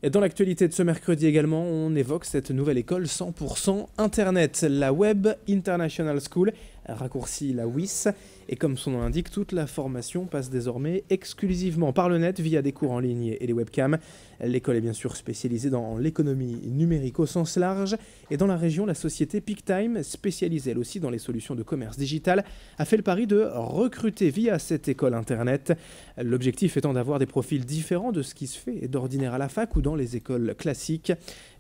Et dans l'actualité de ce mercredi également, on évoque cette nouvelle école 100% Internet, la Web International School, raccourci la WIS. Et comme son nom l'indique, toute la formation passe désormais exclusivement par le net via des cours en ligne et les webcams. L'école est bien sûr spécialisée dans l'économie numérique au sens large. Et dans la région, la société PeakTime, spécialisée elle aussi dans les solutions de commerce digital, a fait le pari de recruter via cette école Internet. L'objectif étant d'avoir des profils différents de ce qui se fait d'ordinaire à la fac ou dans les écoles classiques.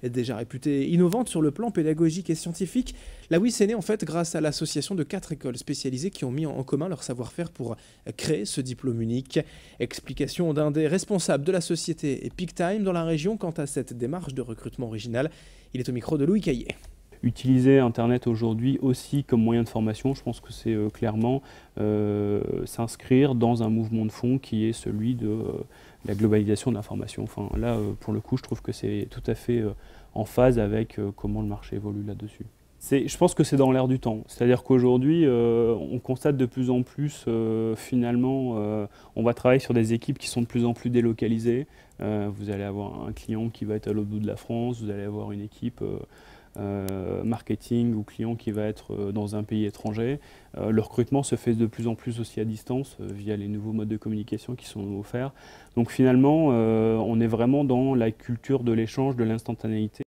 Déjà réputée innovante sur le plan pédagogique et scientifique, la WIS est née en fait grâce à l'association de 4 écoles spécialisées qui ont mis en commun leur savoir-faire pour créer ce diplôme unique. Explication d'un des responsables de la société PeakTime dans la région quant à cette démarche de recrutement originale. Il est au micro de Louis Caillé. Utiliser Internet aujourd'hui aussi comme moyen de formation, je pense que c'est clairement s'inscrire dans un mouvement de fond qui est celui de la globalisation de l'information. Enfin, là, pour le coup, je trouve que c'est tout à fait en phase avec comment le marché évolue là-dessus. Je pense que c'est dans l'air du temps. C'est-à-dire qu'aujourd'hui, on constate de plus en plus, finalement, on va travailler sur des équipes qui sont de plus en plus délocalisées. Vous allez avoir un client qui va être à l'autre bout de la France, vous allez avoir une équipe marketing ou client qui va être dans un pays étranger. Le recrutement se fait de plus en plus aussi à distance via les nouveaux modes de communication qui sont offerts. Donc finalement, on est vraiment dans la culture de l'échange, de l'instantanéité.